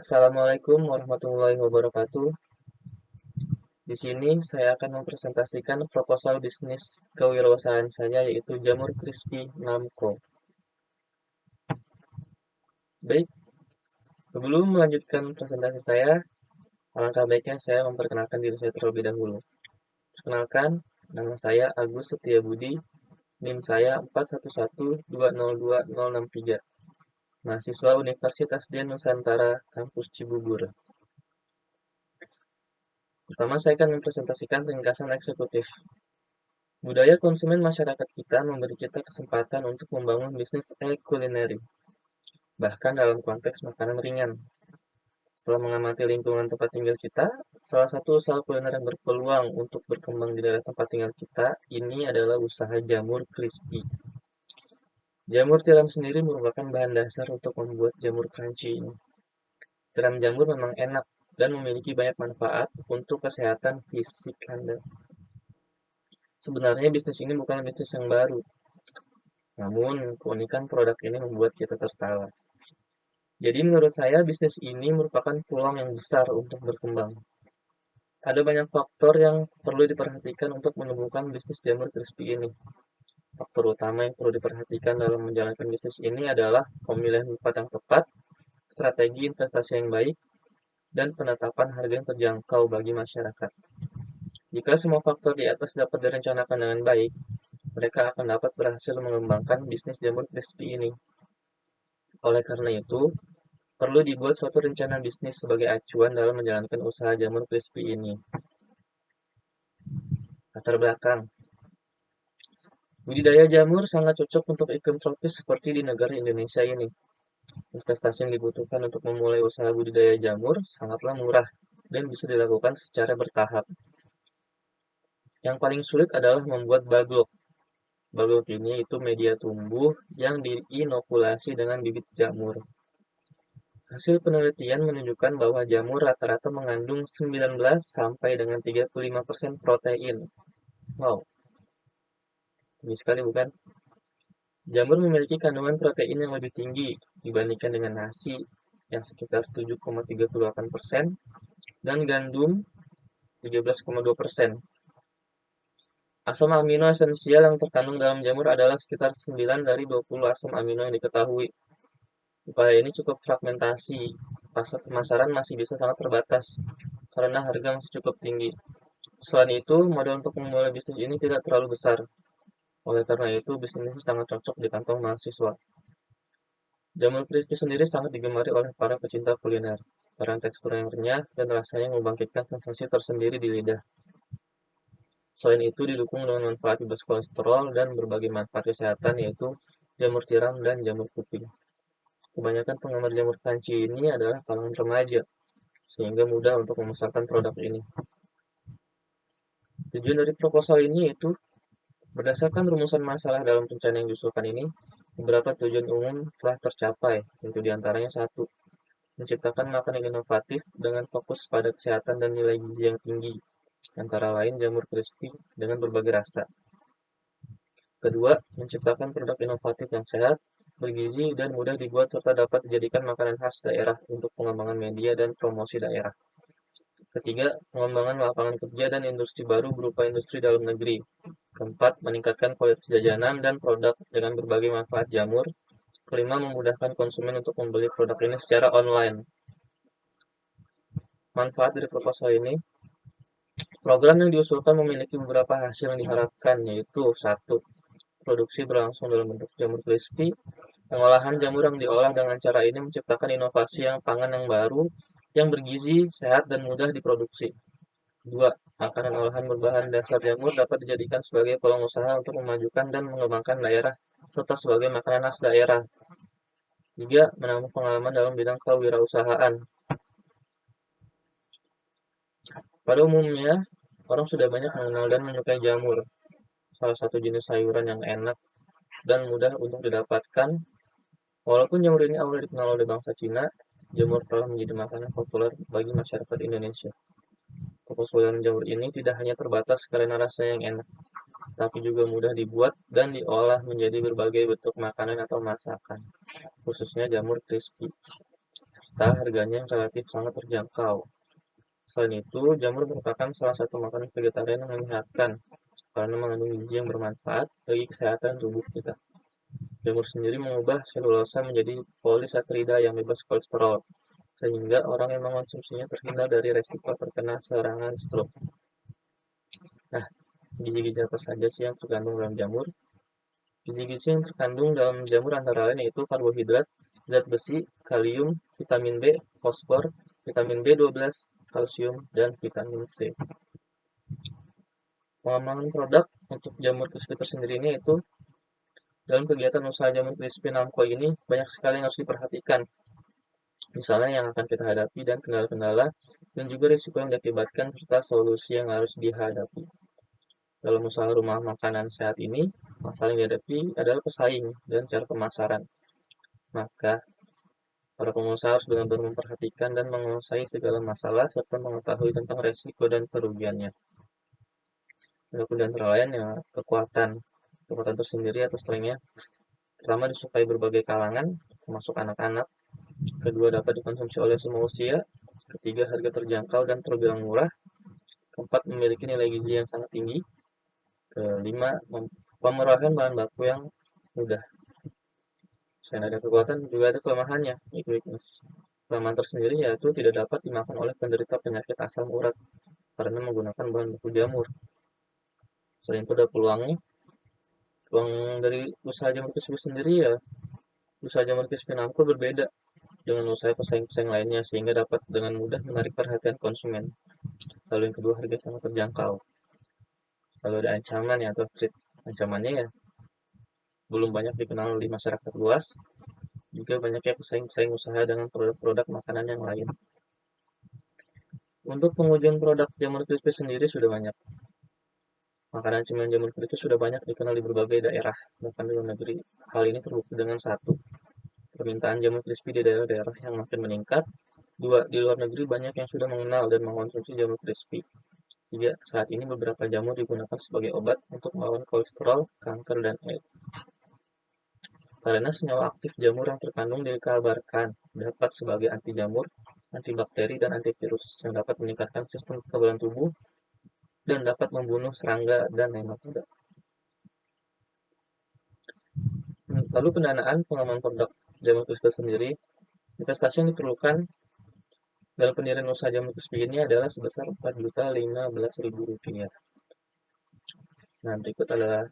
Assalamualaikum warahmatullahi wabarakatuh. Di sini saya akan mempresentasikan proposal bisnis kewirausahaan saya yaitu Jamur Crispy Namco. Baik, sebelum melanjutkan presentasi saya, alangkah baiknya saya memperkenalkan diri saya terlebih dahulu. Perkenalkan, nama saya Agus Setiabudi, NIM saya 41120263, mahasiswa Universitas Dian Nusantara, Kampus Cibubur. Pertama, saya akan mempresentasikan ringkasan eksekutif. Budaya konsumen masyarakat kita memberi kita kesempatan untuk membangun bisnis e-kulineri, bahkan dalam konteks makanan ringan. Setelah mengamati lingkungan tempat tinggal kita, salah satu usaha kuliner yang berpeluang untuk berkembang di daerah tempat tinggal kita ini adalah usaha jamur crispy. Jamur tiram sendiri merupakan bahan dasar untuk membuat jamur crunchy ini. Tiram jamur memang enak dan memiliki banyak manfaat untuk kesehatan fisik Anda. Sebenarnya bisnis ini bukan bisnis yang baru, namun keunikan produk ini membuat kita tertawa. Jadi menurut saya bisnis ini merupakan peluang yang besar untuk berkembang. Ada banyak faktor yang perlu diperhatikan untuk menumbuhkan bisnis jamur crispy ini. Faktor utama yang perlu diperhatikan dalam menjalankan bisnis ini adalah pemilihan tempat yang tepat, strategi investasi yang baik, dan penetapan harga yang terjangkau bagi masyarakat. Jika semua faktor di atas dapat direncanakan dengan baik, mereka akan dapat berhasil mengembangkan bisnis jamur crispy ini. Oleh karena itu, perlu dibuat suatu rencana bisnis sebagai acuan dalam menjalankan usaha jamur crispy ini. Latar belakang. Budidaya jamur sangat cocok untuk iklim tropis seperti di negara Indonesia ini. Investasi yang dibutuhkan untuk memulai usaha budidaya jamur sangatlah murah dan bisa dilakukan secara bertahap. Yang paling sulit adalah membuat baglok. Baglok ini itu media tumbuh yang diinokulasi dengan bibit jamur. Hasil penelitian menunjukkan bahwa jamur rata-rata mengandung 19 sampai dengan 35% protein. Wow, tinggi sekali bukan? Jamur memiliki kandungan protein yang lebih tinggi dibandingkan dengan nasi yang sekitar 7,38% dan gandum 13,2%. Asam amino esensial yang terkandung dalam jamur adalah sekitar 9 dari 20 asam amino yang diketahui. Upaya ini cukup fragmentasi, pasar pemasaran masih bisa sangat terbatas karena harga masih cukup tinggi. Selain itu, modal untuk memulai bisnis ini tidak terlalu besar. Oleh karena itu, bisnis ini sangat cocok di kantong mahasiswa. Jamur crispy sendiri sangat digemari oleh para pecinta kuliner, karena tekstur yang renyah dan rasanya membangkitkan sensasi tersendiri di lidah. Selain itu, didukung dengan manfaat bebas kolesterol dan berbagai manfaat kesehatan, yaitu jamur tiram dan jamur kuping. Kebanyakan penggemar jamur crunchy ini adalah kalangan remaja, sehingga mudah untuk memasarkan produk ini. Tujuan dari proposal ini yaitu berdasarkan rumusan masalah dalam rencana yang diusulkan ini, beberapa tujuan umum telah tercapai, yaitu diantaranya satu, menciptakan makanan inovatif dengan fokus pada kesehatan dan nilai gizi yang tinggi, antara lain jamur crispy dengan berbagai rasa. Kedua, menciptakan produk inovatif yang sehat, bergizi, dan mudah dibuat serta dapat dijadikan makanan khas daerah untuk pengembangan media dan promosi daerah. Ketiga, pengembangan lapangan kerja dan industri baru berupa industri dalam negeri. Keempat, meningkatkan kualitas jajanan dan produk dengan berbagai manfaat jamur. Kelima, memudahkan konsumen untuk membeli produk ini secara online. Manfaat dari proposal ini, program yang diusulkan memiliki beberapa hasil yang diharapkan, yaitu satu, produksi berlangsung dalam bentuk jamur crispy. Pengolahan jamur yang diolah dengan cara ini menciptakan inovasi yang pangan yang baru, yang bergizi, sehat, dan mudah diproduksi. 2. Makanan olahan berbahan dasar jamur dapat dijadikan sebagai peluang usaha untuk memajukan dan mengembangkan daerah, serta sebagai makanan khas daerah. 3. Menambah pengalaman dalam bidang kewirausahaan. Pada umumnya, orang sudah banyak mengenal dan menyukai jamur, salah satu jenis sayuran yang enak dan mudah untuk didapatkan. Walaupun jamur ini awalnya dikenal oleh bangsa Cina, jamur telah menjadi makanan populer bagi masyarakat Indonesia. Kepopuleran jamur ini tidak hanya terbatas karena rasanya yang enak, tapi juga mudah dibuat dan diolah menjadi berbagai bentuk makanan atau masakan, khususnya jamur crispy. serta harganya yang relatif sangat terjangkau. Selain itu, jamur merupakan salah satu makanan vegetarian yang menyehatkan karena mengandung gizi yang bermanfaat bagi kesehatan tubuh kita. Jamur sendiri mengubah selulosa menjadi polisakarida yang bebas kolesterol, sehingga orang yang mengonsumsinya terhindar dari resiko terkena serangan stroke. Nah, gizi-gizi apa saja sih yang terkandung dalam jamur? Gizi-gizi yang terkandung dalam jamur antara lain yaitu karbohidrat, zat besi, kalium, vitamin B, fosfor, vitamin B12, kalsium, dan vitamin C. Pengembangan produk untuk jamur crispy tersendiri ini yaitu dalam kegiatan usaha jamur crispy Namco ini banyak sekali yang harus diperhatikan. Misalnya yang akan kita hadapi dan kendala-kendala dan juga risiko yang diakibatkan serta solusi yang harus dihadapi. Dalam usaha rumah makanan sehat ini, masalah yang dihadapi adalah pesaing dan cara pemasaran. Maka, para pengusaha harus benar-benar memperhatikan dan menguasai segala masalah serta mengetahui tentang resiko dan kerugiannya. Adapun di antara lain ya kekuatan tersendiri atau strengthnya. Pertama, disukai berbagai kalangan, termasuk anak-anak. Kedua, dapat dikonsumsi oleh semua usia. Ketiga, harga terjangkau dan terbilang murah. Keempat, memiliki nilai gizi yang sangat tinggi. Kelima, pemerahan bahan baku yang mudah. Selain ada kekuatan, juga ada kelemahannya, yaitu weakness. Kelemahan tersendiri yaitu tidak dapat dimakan oleh penderita penyakit asam urat karena menggunakan bahan baku jamur. Selain itu ada peluangnya. Peluang dari usaha jamur crispy sendiri ya, usaha jamur crispy Namco berbeda dengan usaha pesaing-pesaing lainnya sehingga dapat dengan mudah menarik perhatian konsumen. Lalu yang kedua, harga sangat terjangkau. Lalu ada ancaman ya atau threat. Ancamannya ya belum banyak dikenal di masyarakat luas, juga banyaknya pesaing-pesaing usaha dengan produk-produk makanan yang lain. Untuk pengujian produk jamur crispy sendiri sudah banyak. Makanan cemilan jamur crispy sudah banyak dikenal di berbagai daerah, bahkan di luar negeri. Hal ini terbukti dengan satu, permintaan jamur crispy di daerah-daerah yang makin meningkat. Dua, di luar negeri banyak yang sudah mengenal dan mengkonsumsi jamur crispy. Tiga, saat ini beberapa jamur digunakan sebagai obat untuk melawan kolesterol, kanker, dan AIDS. Karena senyawa aktif jamur yang terkandung dikabarkan dapat sebagai anti jamur, antibakteri, dan antivirus yang dapat meningkatkan sistem kekebalan tubuh dan dapat membunuh serangga dan nematoda. Lalu pendanaan pengembangan produk jamur crispy sendiri, investasi yang diperlukan dalam pendirian usaha jamur crispy ini adalah sebesar Rp4.015.000. Nah, berikut adalah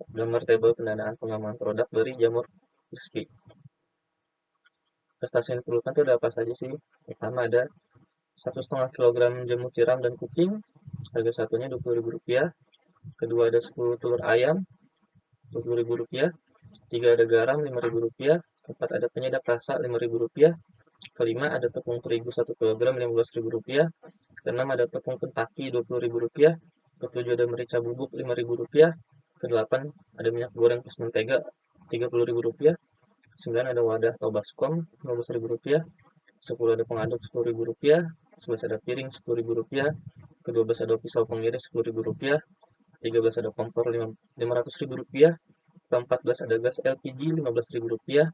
gambar tabel pendanaan pengembangan produk dari jamur crispy. Investasi yang diperlukan itu ada apa saja sih? Pertama ada 1,5 kg jamur tiram dan kuping, harga satunya Rp20.000. Kedua ada 10 telur ayam, Rp20.000. Tiga ada garam, Rp5.000. Keempat ada penyedap rasa, Rp5.000. Kelima ada tepung terigu 1 kg, Rp15.000. Keenam ada tepung pentaki, Rp20.000. Ketujuh ada merica bubuk, Rp5.000. Kedelapan ada minyak goreng plus mentega, Rp30.000. Sembilan ada wadah atau baskom, Rp15.000. 10 ada pengaduk, Rp10.000. 11 ada piring, Rp10.000. Ke-12 ada pisau pengiris, Rp10.000. 13 ada kompor, Rp500.000. Ke-14 ada gas LPG, Rp15.000.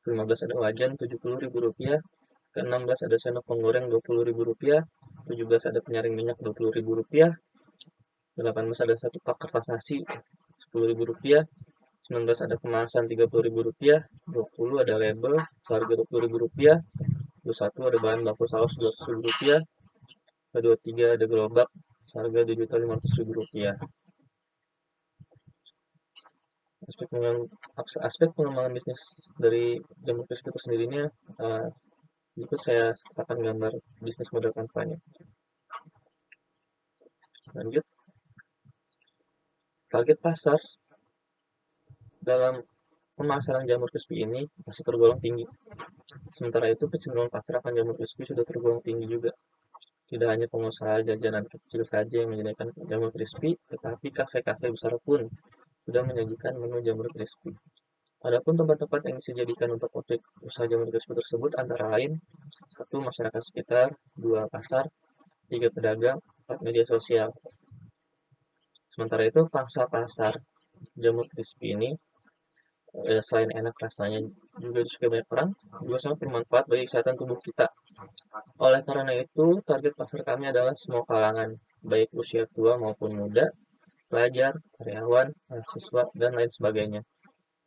Ke-15 ada wajan, Rp70.000. Ke-16 ada sendok penggoreng, Rp20.000. 17 ada penyaring minyak, Rp20.000. 18 ada satu pak kertas nasi, Rp10.000. 19 ada kemasan, Rp30.000. 20 ada label, seharga Rp20.000. 21 ada bahan baku saus, Rp200.000. 23 ada gerobak, seharga Rp2.500.000. Aspek pengembangan bisnis dari jamur crispy itu sendirinya, berikut saya akan gambar bisnis model kampanye. Lanjut, target pasar dalam pemasaran jamur crispy ini masih tergolong tinggi. Sementara itu kecenderungan pasar akan jamur crispy sudah tergolong tinggi juga. Tidak hanya pengusaha jajanan kecil saja yang menyediakan jamur crispy, tetapi kafe-kafe besar pun sudah menyajikan menu jamur crispy. Adapun tempat-tempat yang bisa dijadikan untuk objek usaha jamur crispy tersebut antara lain 1. Masyarakat sekitar, 2. Pasar, 3. Pedagang, 4. Media sosial. Sementara itu pangsa pasar jamur crispy ini selain enak rasanya juga disukai banyak orang, juga sangat bermanfaat bagi kesehatan tubuh kita. Oleh karena itu, target pasar kami adalah semua kalangan, baik usia tua maupun muda, pelajar, karyawan, mahasiswa, dan lain sebagainya.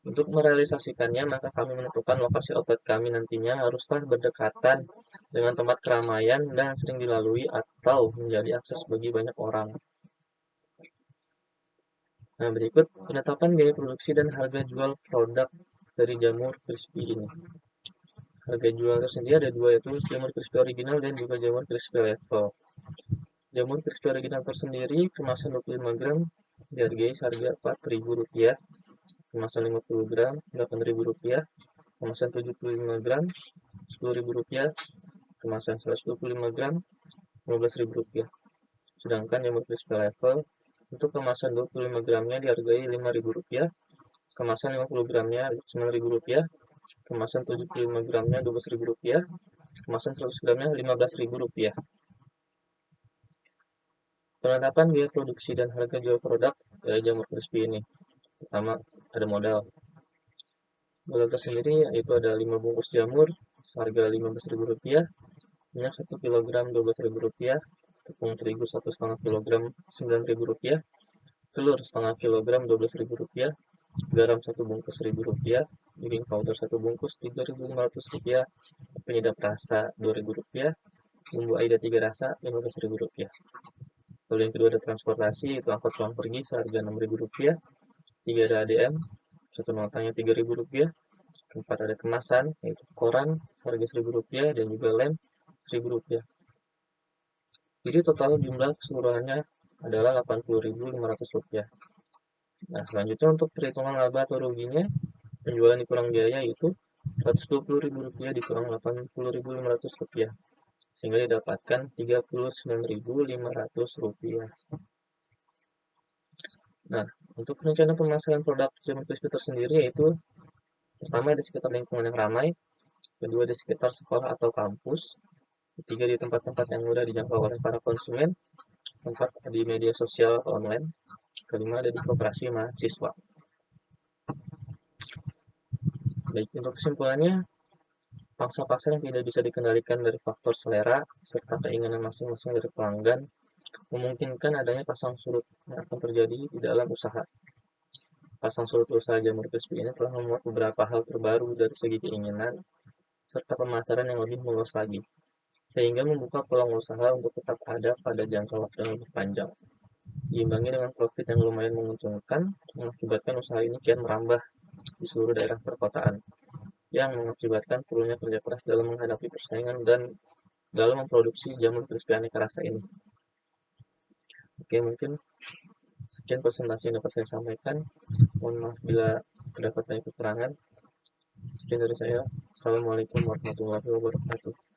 Untuk merealisasikannya, maka kami menentukan lokasi outlet kami nantinya haruslah berdekatan dengan tempat keramaian dan sering dilalui atau menjadi akses bagi banyak orang. Nah, berikut penetapan biaya produksi dan harga jual produk dari jamur crispy ini. Harga jual tersendiri ada dua, yaitu jamur crispy original dan juga jamur crispy level. Jamur crispy original tersendiri kemasan 25 gram dihargai seharga Rp4.000, kemasan 50 gram Rp8.000, kemasan 75 gram Rp10.000, kemasan 125 gram Rp15.000. Sedangkan jamur crispy level untuk kemasan 25 gramnya dihargai Rp5.000, kemasan 50 gramnya Rp9.000, kemasan 75 gramnya Rp12.000, kemasan 100 gramnya Rp15.000. Penetapan biaya produksi dan harga jual produk dari jamur crispy ini. Pertama, ada modal. Modal tersendiri yaitu ada 5 bungkus jamur seharga Rp15.000, minyak 1 kg Rp12.000, tepung terigu 1,5 kg Rp9.000, telur setengah kilogram Rp12.000, garam 1 bungkus Rp1.000, baking powder 1 bungkus Rp3.500, penyedap rasa Rp2.000, bumbu aida 3 rasa Rp15.000. Lalu yang kedua ada transportasi, itu angkot pulang pergi seharga Rp6.000, 3 ada ADM, satu notanya Rp3.000, keempat ada kemasan, yaitu koran harga Rp1.000 dan juga lem Rp1.000. Jadi total jumlah keseluruhannya adalah Rp80.500. Nah, selanjutnya untuk perhitungan laba atau ruginya, penjualan dikurang biaya yaitu Rp120.000 dikurang Rp80.500, sehingga didapatkan Rp39.500. Nah, untuk rencana pemasaran produk jamur crispy tersendiri yaitu pertama di sekitar lingkungan yang ramai, kedua di sekitar sekolah atau kampus, ketiga di tempat-tempat yang mudah dijangkau oleh para konsumen, keempat di media sosial atau online, kelima ada di koperasi mahasiswa. Baik, untuk kesimpulannya, pangsa pasar yang tidak bisa dikendalikan dari faktor selera serta keinginan masing-masing dari pelanggan memungkinkan adanya pasang surut yang akan terjadi di dalam usaha. Pasang surut usaha jamur crispy ini telah memuat beberapa hal terbaru dari segi keinginan serta pemasaran yang lebih luas lagi, sehingga membuka peluang usaha untuk tetap ada pada jangka waktu yang lebih panjang. Diimbangi dengan profit yang lumayan menguntungkan, mengakibatkan usaha ini kian merambah di seluruh daerah perkotaan, yang mengakibatkan perlunya kerja keras dalam menghadapi persaingan dan dalam memproduksi jamur crispy aneka rasa ini. Oke, mungkin sekian presentasi yang dapat saya sampaikan. Mohon maaf bila terdapat banyak kekurangan. Sekian dari saya. Assalamualaikum warahmatullahi wabarakatuh.